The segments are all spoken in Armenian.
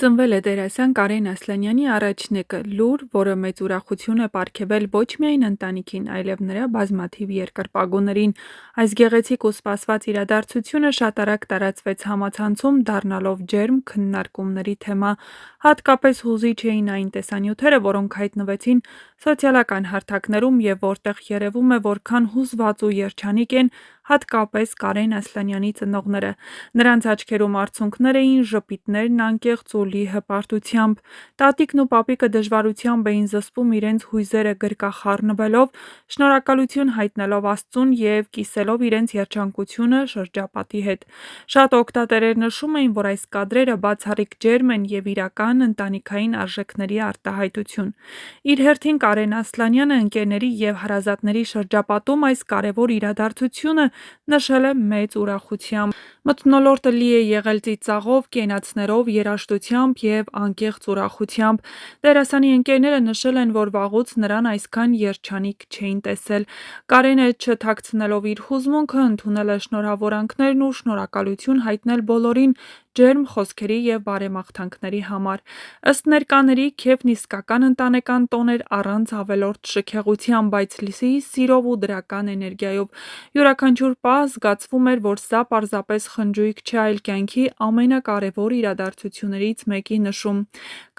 Ծնվել է դերասան Կարեն Ասլանյանի առաջնեկը, լուր, որը մեծ ուրախություն է պարգևել ոչ միայն ընտանիքին, այլև նրա բազմաթիվ երկրպագուներին։ Այս գեղեցիկ ու սպասված իրադարձությունը շատ արագ տարածվեց համացանցում, դառնալով ջերմ քննարկումների թեմա։ Հատկապես հուզիչ էին այն տեսանյութերը, որոնք հայտնվեցին սոցիալական հարթակներում եւ որտեղ երևում է, որքան հուզված ու երջանիկ են հատկապես Կարեն Ասլանյանի ծնողները։ Նրանց աչքերում արցունքներ էին, ժպիտներն անկեղծ ու լի հպարտությամբ։ Տատիկն ու պապիկը դժվարությամբ էին զսպում իրենց հույզերը գրկախառնվելով, շնորհակալություն հայտնելով Աստծուն եւ կիսելով իրենց երջանկությունը շրջապատի հետ։ Շատ օգտատերեր նշում էին, որ այս կադրերը բացառիկ ջերմ են եւ իրական ընտանիքային արժեքների արտահայտություն։ Իր հերթին Կարեն Ասլանյանը ընկերների եւ հարազատների շրջապատում այս կարևոր իրադարձությունը նշել է մեծ ուրախությամբ։ Մթնոլորտը լի է եղել ծիծաղով, կենացներով, երաժշտությամբ եւ անկեղծ ուրախությամբ։ Դերասանի ընկերները նշել են, որ վաղուց նրան այսքան երջանիկ չէին տեսել։ Կարենը չթաքցնելով իր հուզմունքը ընդունել է շնորհավորանքներն ու շնորհակալություն հայտնել բոլորին ջերմ խոսքերի եւ բարեմաղթանքների համար։ Ըստ ներկաների, քեֆն իսկական ընտանեկան տոն էր առանց ավելորդ շքեղության, բայց լի սիրով ու դրական էներգիայով։ Յուրաքանչյուր պահ զգացվում էր, որ սա պարզապես խնջույք չէ, այլ կյանքի ամենակարևոր իրադարձություններից մեկի նշում։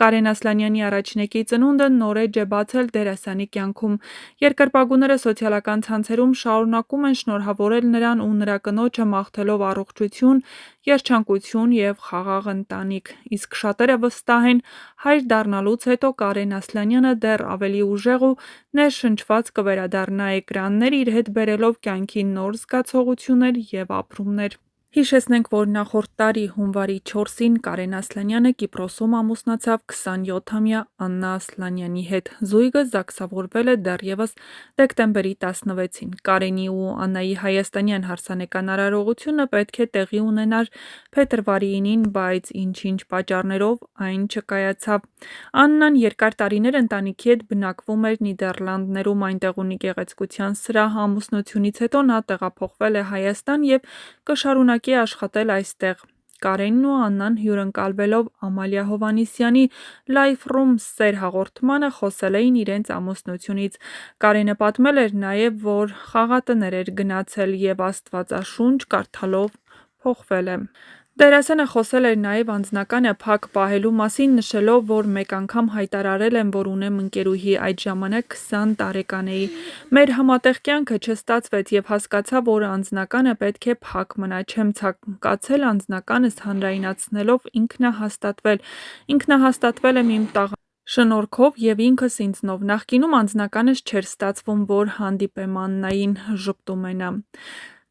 Կարեն Ասլանյանի առաջնեկի ծնունդը նոր էջ է բացել դերասանի կյանքում։ Երկրպագուները սոցիալական ցանցերում շարունակում են շնորհավորել նրան ու նրա կնոջը մաղթելով առողջություն, երջանկություն եւ խաղաղ ընտանիք։ Իսկ շատերը վստահ են, հայր դառնալուց հետո Կարեն Ասլանյանը դեռ ավելի ուժեղ ու ներշնչված կվերադառնա էկրաններ, իր հետ բերելով կյանքի նոր զգացողություններ եւ ապրումներ։ Հիշեցնենք, որ նախորդ տարի հունվարի 4-ին Կարեն Ասլանյանը Կիպրոսում ամուսնացավ 27-ամյա Աննա Ասլանյանի հետ։ Զույգը ЗԱԳՍավորվել է դեռևս դեկտեմբերի 16-ին։ Կարենի ու Աննայի հայաստանյան հարսանեկան արարողությունը պետք է տեղի ունենար փետրվարի 9-ին, բայց ինչ-ինչ պատճառներով այն չկայացավ։ Աննան երկար տարիներ ընտանիքի հետ բնակվում էր Նիդերլանդներում, այնտեղ ունի գեղեցկության սրահ։ Ամուսնությունից հետո նա տեղափոխվել է Հայաստան եւ կշարունակի աշխատել այստեղ։ Կարենն ու Աննան հյուրընկալվելով Ամալիա Հովհաննիսյանի Life Room սեր հաղորդմանը խոսել էին իրենց ամուսնությունից։ Կարենը պատմել էր նաև, որ խաղատներ էր գնացել եւ Աստվածաշունչ կարդալով փոխվել է։ Դերասանը խոսել էր նաև անձնականը փակ պահելու մասին, նշելով, որ մեկ անգամ հայտարարել եմ, որ ունեմ ընկերուհի, այդ ժամանակ 20 տարեկան էի։ Մեր համատեղ կյանքը չստացվեց եւ հասկացա, որ անձնականը պետք է փակ մնա, չեմ ցանկացել անձնականս հանրայնացնելով ինքնահաստատվել եմ իմ տաղանդի շնորհքով եւ ինքս ինձնով։ Նախկինում անձնականս չէր ստացվում, որ հանդիպեմ Աննային, ժպտում է նա։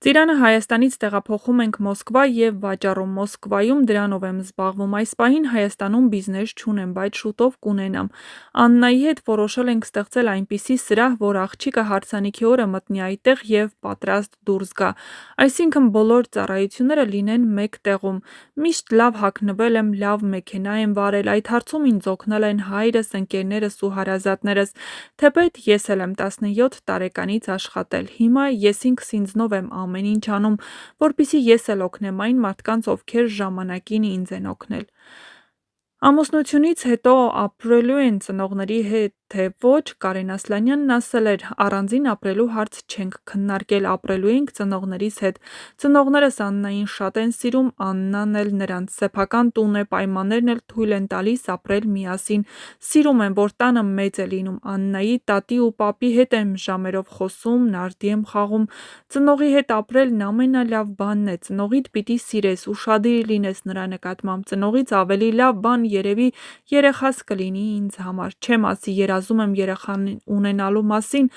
Ծիրանը Հայաստանից տեղափոխում ենք Մոսկվա եւ վաճառում Մոսկվայում դրանով եմ զբաղվում։ Այս պահին Հայաստանում բիզնես չունեմ, բայց շուտով կունենամ։ Աննայի հետ որոշել ենք ստեղծել այնպիսի սրահ, որ աղջիկը հարսանիքի օրը մտնի այդտեղ եւ պատրաստ դուրս գա։ Այսինքն բոլոր ծառայությունները լինեն մեկ տեղում։ Միշտ լավ հագնվել եմ, լավ մեքենա եմ վարել, այդ հարցում ինձ օգնել են հայրս, ընկերներս ու հարազատներս։ Թեպետ ես էլ եմ 17 տարեկանից աշխատել։ Հիմա ես ինքս ինձնով եմ ամեն ինչ անում, որպեսզի ես էլ օգնեմ այն մարդկանց, ովքեր ժամանակին ինձ են օգնել։ Ամուսնությունից հետո ապրելու են ծնողների հետ, թե ոչ, Կարեն Ասլանյանն ասել էր. առանձին ապրելու հարց չենք քննարկել, ապրելու ենք ծնողներիս հետ։ Ծնողներս Աննային շատ են սիրում, Աննան էլ նրանց սեփական տուն է, պայմաններն էլ թույլ են տալիս ապրել միասին։ Սիրում եմ, որ տանը մեծ է լինում։ Աննայի տատի ու պապի հետ եմ ժամերով խոսում, նարդի եմ խաղում։ Ծնողի հետ ապրելն ամենալավ բանն է։ Ծնողիդ պիտի սիրես, ուշադիր լինես նրա նկատմամբ։ Ծնողից ավելի լավ բան երևի երեխաս կլինի ինձ համար։ Չեմ ասի երազում եմ երեխա ունենալու մասին,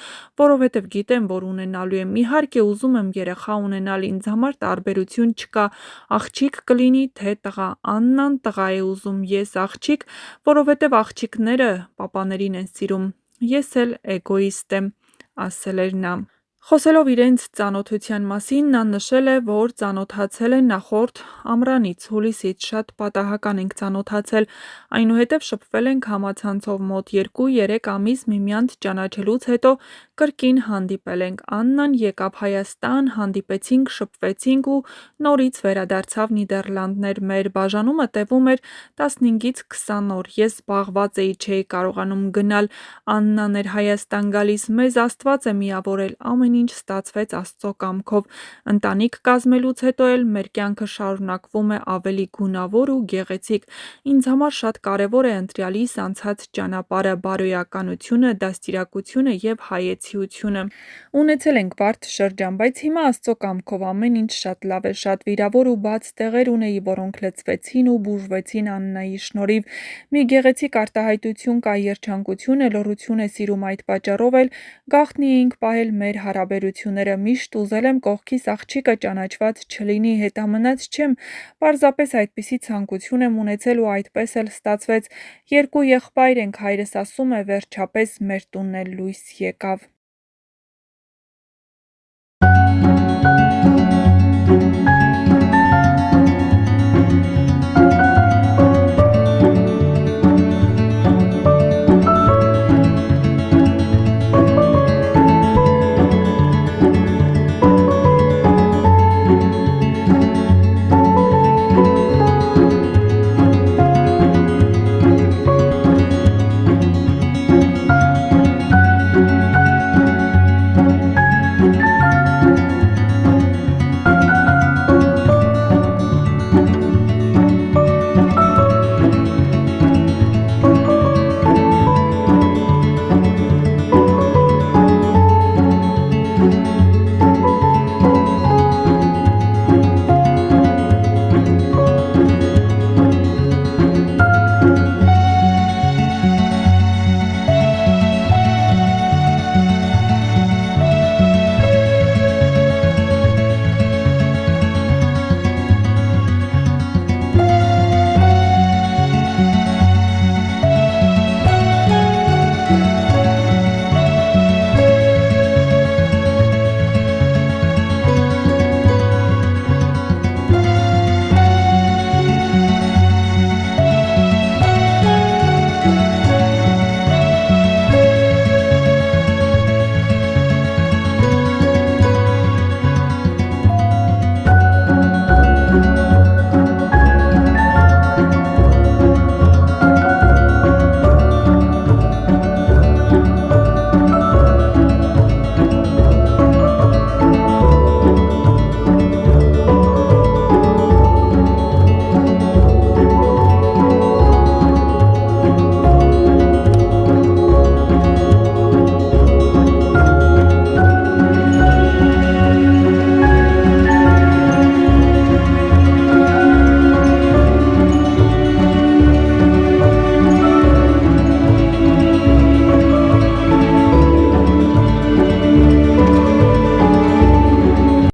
որովհետև գիտեմ, որ ունենալու եմ։ Իհարկե ուզում եմ երեխա ունենալ, ինձ համար տարբերություն չկա, աղջիկ կլինի, թե տղա։ Աննան տղա է ուզում, ես աղջիկ, որովհետև աղջիկները պապաներին են սիրում։ Ես էլ էգոիստ եմ, ասել էր նա։ Խոսելով իրենց ծանոթության մասին, նա նշել է, որ ծանոթացել են նախորդ ամռանից, հուլիսից, շատ պատահական ենք ծանոթացել, այնուհետև շփվել ենք համացանցով մոտ 2-3 ամիս միմյանց ճանաչելուց հետո կրկին հանդիպել ենք, Աննան եկավ Հայաստան, հանդիպեցինք, շփվեցինք ու նորից վերադարձավ Նիդերլանդներ, մեր բաժանումը տևում էր 15-ից 20 օր, ես զբաղված էի, չէի կարողանում գնալ, Աննան էր Հայաստան գալիս, մեզ Աստված է միավորել, ամեն ինչ ստացվեց Աստծո կամքով, ընտանիք կազմելուց հետո էլ մեր կյանքը շարունակվում է ավելի գունավոր ու գեղեցիկ, ինձ համար շատ կարևոր է ընտրյալիս անցած ճանապարհը, բարոյականությունը, դաստիարակությունը և հայեցիությունը, ունեցել ենք բարդ շրջան, բայց հիմա Աստծո կամքով ամեն ինչ շատ լավ է, շատ վիրավոր ու բաց տեղեր ունեի, որոնք լցվեցին ու բուժվեցին Աննայի շնորհիվ, մի գեղեցիկ արտահայտություն կա, երջանկություն է, լռություն է սիրում, այդ պատճառով էլ գաղտնի էինք պահել մեր հարաբերությունները, միշտ ուզել եմ կողքիս աղջիկը ճանաչված չլինի, հետամնաց չեմ, պարզապես այդպիսի ցանկություն եմ ունեցել ու այդպես էլ ստացվեց, երկու եղբայր ենք, հայրս ասում է, վերջապես մեր տունն էլ լույս եկավ։